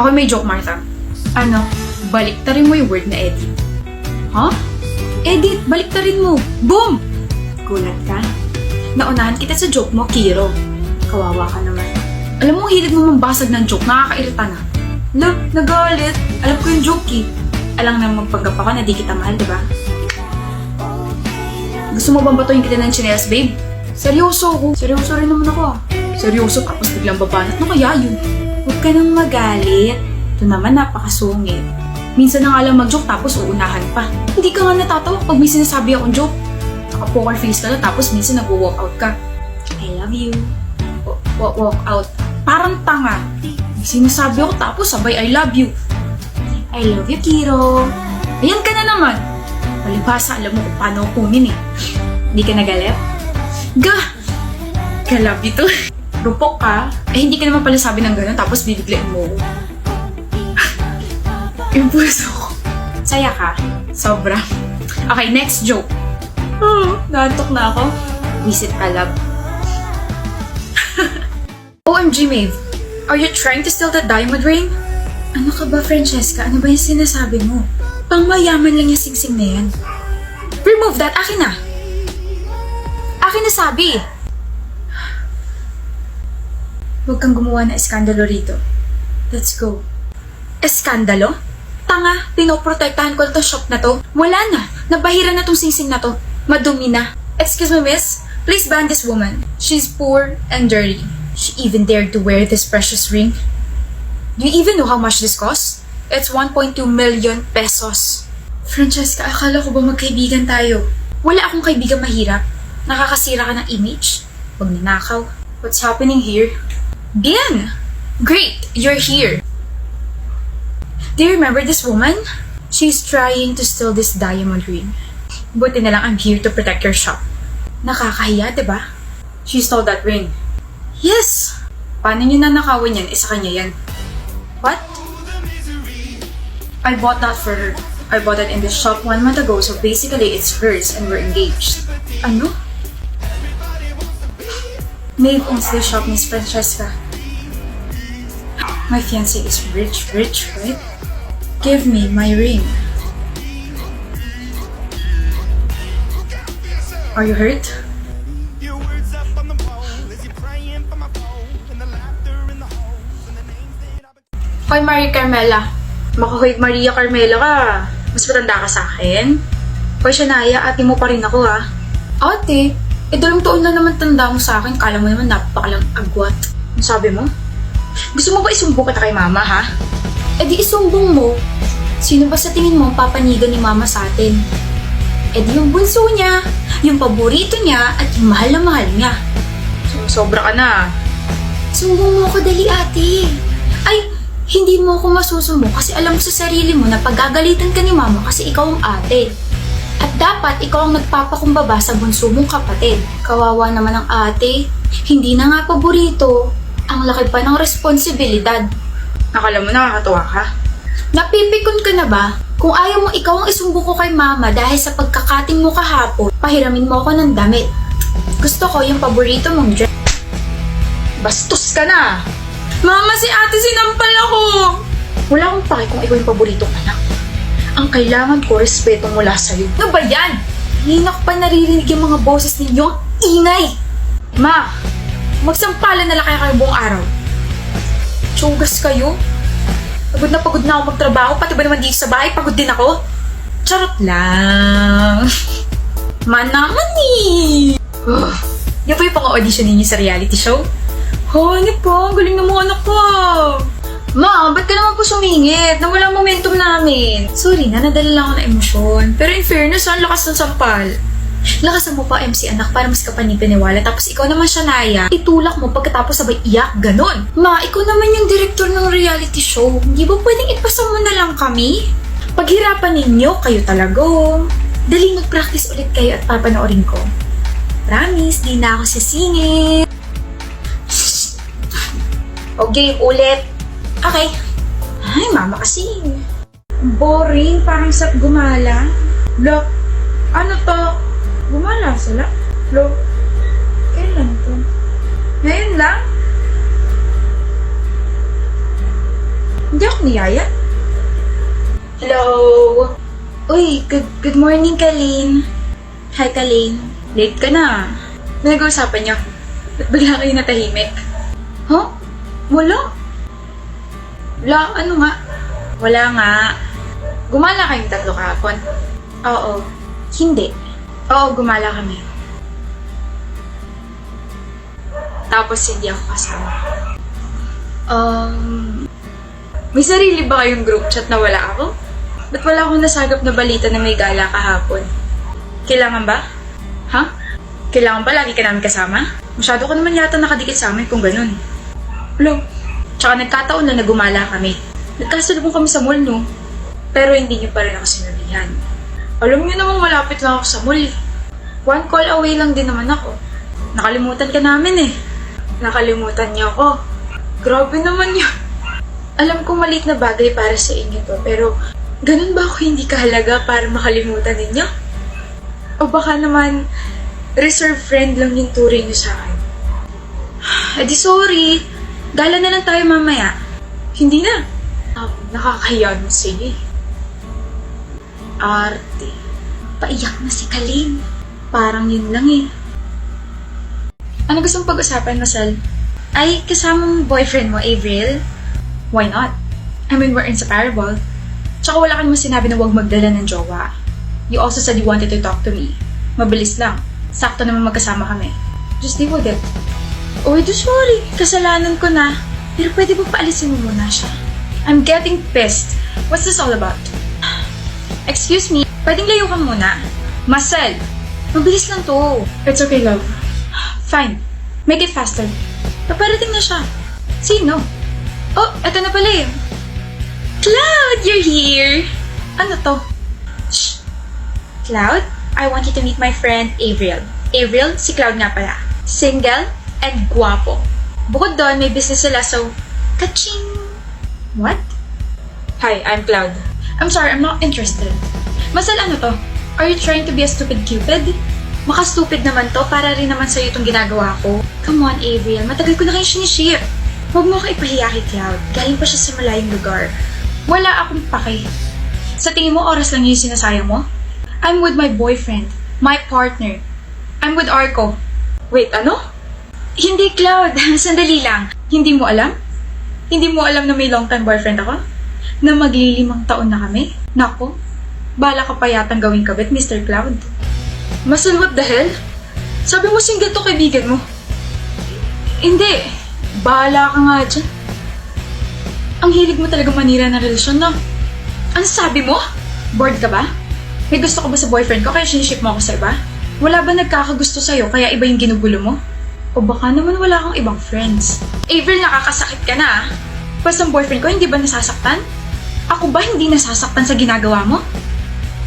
Ako may joke, Martha. Ano? Baliktarin mo yung word na edit. Huh? Edit! Baliktarin mo! Boom! Gulat ka? Naunahan kita sa joke mo, Kiro. Kawawa ka naman. Alam mo, hilig mo mambasag ng joke. Nakakairita na. Look, nagalit. Alam ko yung joke eh. Alam na magpanggap ako na di kita mahal, diba? Gusto mo bang batuhin kita ng chinelas, babe? Seryoso ako. Seryoso rin naman ako ah. Seryoso tapos biglang babanat. Ano kaya yun? Huwag ka nang magalit. Ito naman napakasungit. Minsan na nga lang mag-joke tapos uunahan pa. Hindi ka nga natatawa pag may sinasabi akong joke. Naka-poker face ka na tapos minsan nag-walk out ka. I love you. Walk out. Parang tanga. May sinasabi ako tapos sabay I love you. I love you, Kiro. Ayan ka na naman. Palibhasa, alam mo kung paano kunin eh. Hindi ka nagalit? I love you too. Rupok ka. Eh, hindi ka naman pala sabi ng gano'n tapos bibiglain mo. Yung puso ko. Saya ka? Sobra. Okay, next joke. Naantok na ako. Visit ka, love. OMG, Maeve. Are you trying to steal that diamond ring? Ano ka ba, Francesca? Ano ba yung sinasabi mo? Pangmayaman lang yung singsing na yan. Remove that! Akin na! Akin na sabi! Huwag kang gumawa ng eskandalo rito. Let's go. Eskandalo? Tanga, pinoprotektahan ko na tong shop na to. Wala na. Nabahiran na tong singsing na to. Madumi na. Excuse me, miss. Please ban this woman. She's poor and dirty. She even dared to wear this precious ring. Do you even know how much this costs? It's 1.2 million pesos. Francesca, akala ko ba magkaibigan tayo? Wala akong kaibigan mahirap. Nakakasira ka ng image. Huwag nanakaw. What's happening here? Bien! Great! You're here. Do you remember this woman? She's trying to steal this diamond ring. Buti na lang I'm here to protect your shop. Nakakahiya, diba? She stole that ring. Yes! Paano niyo nanakawan yan? Isa kanya yan. What? I bought that for her. I bought it in the shop 1 month ago, so basically it's hers and we're engaged. Ano? Maeve owns the shop, Miss Francesca. My fiancé is rich, right? Give me my ring. Are you hurt? Hoy, Maria Carmela. Hoy, Maria Carmela ka. Mas matanda ka sa akin. Hoy, Shania, ate mo pa rin ako ha. Ate? 2 taon na naman tanda mo sa akin. Kala mo naman napakalang agwat. Ano sabi mo? Gusto mo ba isumbong kita kay mama ha? Eh di isumbong mo. Sino ba sa tingin mo ang papanigan ni mama sa atin? Eh di yung bunso niya, yung paborito niya, at yung mahal na mahal niya. Sobra ka na. Sumbong mo ako dali, ate. Ay, hindi mo ako masusumbong kasi alam mo sa sarili mo na pagagalitan ka ni mama kasi ikaw ang ate. At dapat ikaw ang nagpapakumbaba sa bunso mong kapatid. Kawawa naman ang ate. Hindi na nga paborito. Ang laki pa ng responsibilidad. Akala mo nakakatuwa ka? Napipikon ka na ba? Kung ayaw mo ikaw ang isumbong ko kay mama dahil sa pagkakating mo kahapon, pahiramin mo ako ng damit. Gusto ko yung paborito mong dress. Bastos ka na! Mama, si ate sinampal ako! Wala akong pake kung ikaw yung paboritong anak. Ang kailangan ko, respeto mula sa'yo. Ano ba yan? Hina ko pa naririnig yung mga boses ninyo. Ingay! Ma, magsampalan na lang kayo buong araw. Tsugas kayo? Pagod na ako magtrabaho, pati ba naman dito sa bahay, pagod din ako? Charot lang. Manaman eh! Yan po yung pang-audition ninyo sa reality show? Ano po? Galing na mga anak ko. Ma, ba't ka naman po sumingit? Nawala momentum namin. Sorry na, nadala lang ako ng emosyon. Pero in fairness, ang lakas ng sampal. Lakasan mo pa, MC anak, para mas kapanipaniwala. Tapos ikaw naman, Shania, itulak mo pagkatapos sabay iyak, ganon. Ma, ikaw naman yung director ng reality show. Hindi ba pwedeng ipasa mo na lang kami? Paghirapan ninyo, kayo talaga. Daling mag-practice ulit kayo at papanoorin ko. Promise, di na ako sisingit. Okay, ulit. Okay. Ay, mama kasi. Boring, parang sa gumala. Look, ano to? Gumala sila? Look, kailan to? Ngayon lang? Hindi ako niyaya. Hello? Uy, good morning, Kalin. Hi, Kalin. Late ka na. May nag-uusapan niyo. Ba't bigla kayo natahimik? Huh? Wala? Ano nga? Wala nga. Gumala kayong tatlo kahapon? Oo. Hindi. Oo, gumala kami. Tapos hindi ako kasama. May sarili ba kayong group chat na wala ako? Ba't wala akong nasagap na balita na may gala kahapon? Kailangan ba? Ha? Kailangan ba lagi ka namin kasama? Masyado ka naman yata nakadikit sa amin kung ganun. Hello? Tsaka nagkataon na nagumala kami. Nagkasalubong kami sa mall, no? Pero hindi niyo pa rin ako sinabihan. Alam niyo naman malapit lang ako sa mall. 1 call away lang din naman ako. Nakalimutan ka namin eh. Nakalimutan niyo ako. Grabe naman yun. Alam kong maliit na bagay para sa inyo to, pero ganun ba ako hindi kahalaga para makalimutan ninyo? O baka naman, reserve friend lang yung turing niyo sa akin. Edi sorry. Gala na lang tayo mamaya. Hindi na. Nakakahiya mo sige. Arte. Paiyak na si Kalin. Parang yun lang eh. Ano gusto mong pag-usapan, Masal? Ay, kasama mong boyfriend mo, Avril? Why not? I mean, we're inseparable. Tsaka wala ka naman sinabi na huwag magdala ng jowa. You also said you wanted to talk to me. Mabilis lang. Sakto naman magkasama kami. Just deal with it. Oh, sorry. Kasalanan ko na. Pero pwede ba paalisin mo muna siya? I'm getting pissed. What's this all about? Excuse me, pwedeng layo ka muna. Marcel, mabilis lang to. It's okay, love. Fine. Make it faster. Paparating na siya. Sino? Oh, eto na pala eh. Cloud, you're here! Ano to? Shh! Cloud, I want you to meet my friend Avril. Avril, si Cloud nga pala. Single and guwapo. Bukod doon, may business sila, so... Kaching! What? Hi, I'm Cloud. I'm sorry, I'm not interested. Masal, ano to? Are you trying to be a stupid cupid? Maka-stupid naman to, para rin naman sa'yo itong ginagawa ko. Come on, Avril, matagal ko na kayo siniship. Huwag mo ka ipahiya kay Cloud. Galing pa siya sa malayong lugar. Wala akong pake. Sa tingin mo, oras lang yung sinasayang mo? I'm with my boyfriend. My partner. I'm with Arco. Wait, ano? Hindi, Cloud. Sandali lang. Hindi mo alam? Hindi mo alam na may long-time boyfriend ako? Na maglilimang taon na kami? Nako, bala ka pa yatang gawing kabit, Mr. Cloud. Masal, what the hell? Sabi mo single to kaibigan mo. Hindi. Bahala ka nga dyan. Ang hilig mo talaga manira ng relasyon, no? Ano sabi mo? Bored ka ba? May gusto ka ba sa boyfriend ko kaya siniship mo ako sa iba? Wala ba nagkakagusto sa'yo kaya iba yung ginugulo mo? O baka naman wala kang ibang friends? Avril, nakakasakit ka na ah. Pas ang boyfriend ko, hindi ba nasasaktan? Ako ba hindi nasasaktan sa ginagawa mo?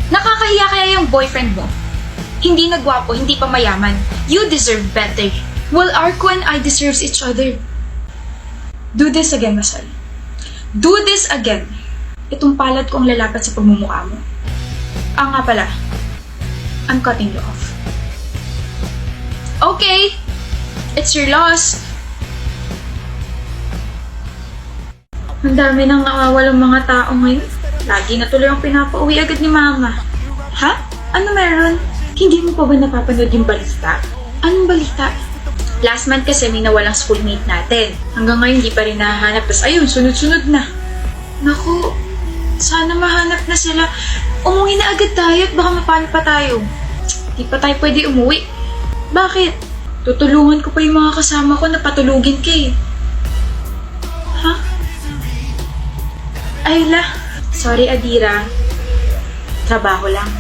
Nakakahiya kaya yung boyfriend mo? Hindi nagwapo, hindi pa mayaman. You deserve better. Well, Arco and I deserves each other. Do this again, Masal. Do this again. Itong palad ko ang lalapat sa pagmumukha mo. Nga pala. I'm cutting you off. Okay. It's your loss. Ang dami nang nawawalang mga tao ngayon. Lagi na tuloy ang pinapauwi agad ni Mama. Ha? Ano meron? Hindi mo pa ba napapanood yung balita? Anong balita? Last month kasi may nawalang schoolmate natin. Hanggang ngayon hindi pa rin nahahanap. Tapos ayun, sunod-sunod na. Naku, sana mahanap na sila. Umuwi na agad tayo at baka mapano pa tayo. Di pa tayo pwede umuwi. Bakit? Tutulungan ko pa yung mga kasama ko na patulugin ka eh. Ha? Ayla. Sorry, Adira. Trabaho lang.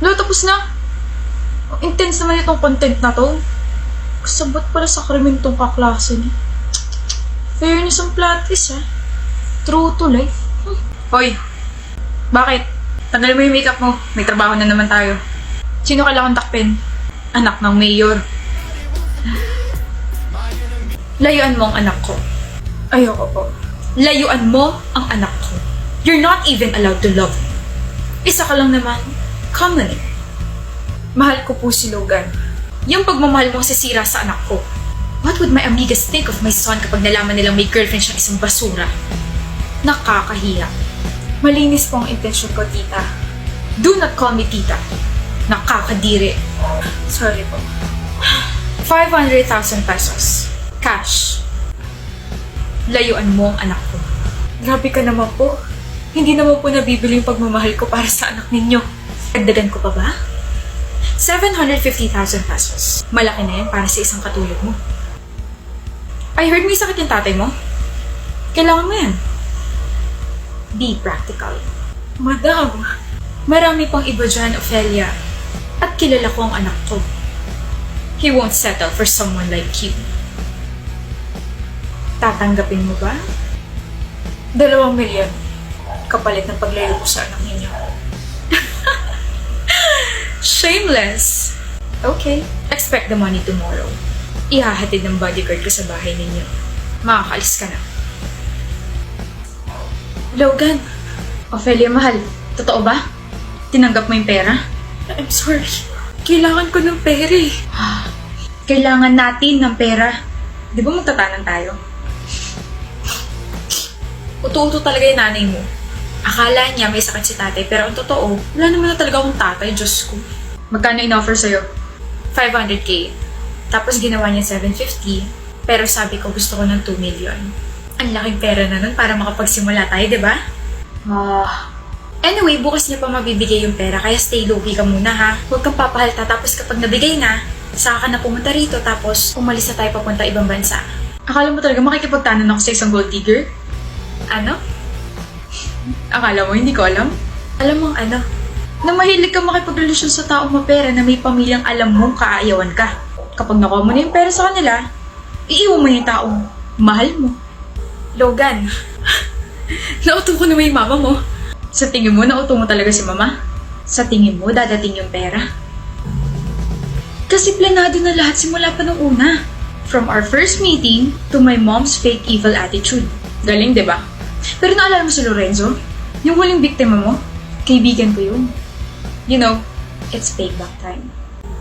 No, tapos na. Intense naman itong content na to. Kasabot pala sa krimen tong kaklase niya. Fairness ang plot twist ha. True to life. Hoy, bakit? Tanggalin mo yung makeup mo. May trabaho na naman tayo. Sino kailangan takpin? Anak ng mayor. Layuan mo ang anak ko. Ayoko po. Layuan mo ang anak ko. You're not even allowed to love me. Isa ka lang naman. Come on. Mahal ko po si Logan. Yung pagmamahal mo kasi sira sa anak ko. What would my amigas think of my son kapag nalaman nilang may girlfriend siyang isang basura? Nakakahiya. Malinis po ang intensyon ko, tita. Do not call me tita. Nakakadiri. Sorry po. 500,000 pesos. Cash. Layuan mo ang anak ko. Grabe ka naman po. Hindi naman po nabibili yung pagmamahal ko para sa anak ninyo. Dagdagan ko pa ba? 750,000 pesos. Malaki na yan para sa isang katulad mo. I heard may sakit yung tatay mo. Kailangan mo yan. Be practical. Madam, marami pang iba dyan, Ophelia. At kilala ko ang anak ko. He won't settle for someone like you. Tatanggapin mo ba? 2 milyon. Kapalit ng paglayo ko sa anak ninyo. Shameless! Okay. Expect the money tomorrow. Ihahatid ng bodyguard ko sa bahay ninyo. Makakaalis ka na. Logan. Ophelia, mahal. Totoo ba? Tinanggap mo yung pera? I'm sorry. Kailangan ko ng pera eh. Kailangan natin ng pera. Di ba magtatanan tayo? Uto-uto talaga yung nanay mo. Akala niya may sakit si tatay, pero ang totoo, wala naman na talaga akong tatay, Diyos ko. Magkano in-offer sa'yo? 500K. Tapos ginawa niya 750, pero sabi ko gusto ko ng 2 million. Ang laking pera na nun para makapagsimula tayo, di ba? Anyway, bukas niya pa mabibigay yung pera, kaya stay low-key ka muna ha. Huwag kang papahalta, tapos kapag nabigay na, saka ka na pumunta rito, tapos umalis na tayo papunta ibang bansa. Akala mo talaga makikipagtanan ako sa isang gold digger? Ano? Akala mo, hindi ko alam? Alam mo ano? Na mahilig ka makipagrelasyon sa taong mapera na may pamilyang alam mong kaaayawan ka. Kapag nakuha mo na yung pera sa kanila, iiwan mo yung taong mahal mo. Logan, nauto ko na may mama mo. Sa tingin mo, nauto mo talaga si mama? Sa tingin mo, dadating yung pera? Kasi planado na lahat simula pa nung una. From our first meeting to my mom's fake evil attitude. Galing, di ba? Pero naalala mo si Lorenzo? Yung huling biktima mo? Kaibigan ko yun. You know, it's payback time.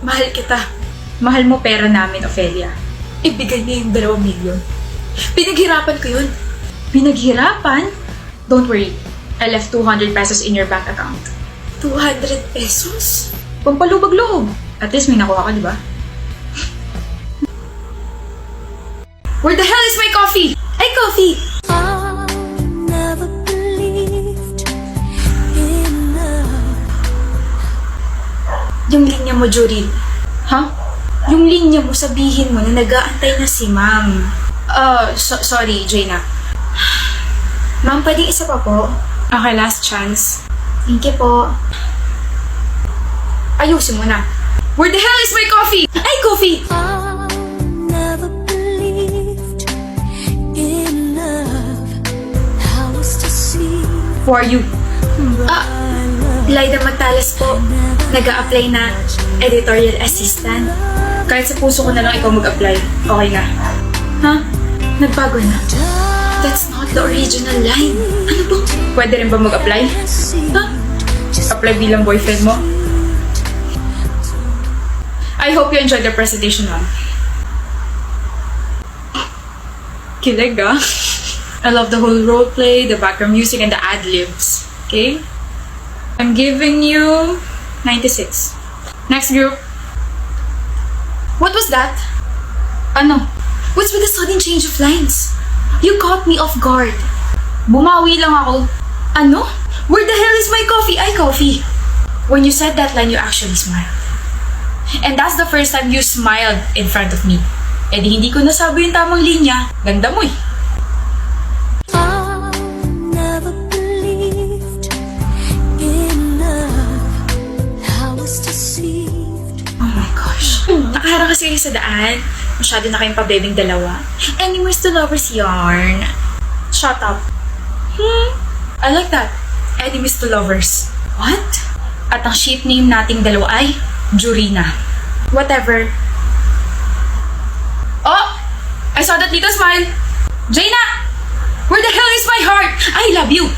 Mahal kita. Mahal mo pera namin, Ophelia. Ibigay niya yung 2 milyon. Pinaghirapan ko yun. Pinaghirapan? Don't worry. I left 200 pesos in your bank account. 200 pesos? Pampalubag-loob. At least may nakuha ka, di ba? Where the hell is my coffee? Ay, coffee! Yung linya mo, Joril. Ha? Yung linya mo, sabihin mo na nag-aantay na si ma'am. Sorry, Jaina. Ma'am, pwedeng isa pa po? Okay, last chance. Thank you po. Ayusin mo na. Where the hell is my coffee? Ay, coffee! Who are you? Lyda Magtalas po. Nag-a-apply na editorial assistant. Kahit sa puso ko na lang ikaw mag-apply. Okay na. Ha? Nagbago na. That's not the original line. Ano ba? Pwede rin ba mag-apply? Ha? Apply bilang boyfriend mo? I hope you enjoyed the presentation, ma'am. Kilig, ah. I love the whole roleplay, the background music, and the ad-libs. Okay? I'm giving you 96. Next group. What was that? Ano? What's with the sudden change of lines? You caught me off guard. Bumawi lang ako. Ano? Where the hell is my coffee? Ay, coffee. When you said that line, you actually smiled. And that's the first time you smiled in front of me. Eh di hindi ko nasabi yung tamang linya. Ganda mo eh. Nakaharang kasi kayo sa daan. Masyado na kayong pabebing dalawa. Enemies to lovers yarn. Shut up. I like that. Enemies to lovers. What? At ang ship name nating dalawa ay Jurina. Whatever. Oh! I saw that little smile. Jaina! Where the hell is my heart? I love you.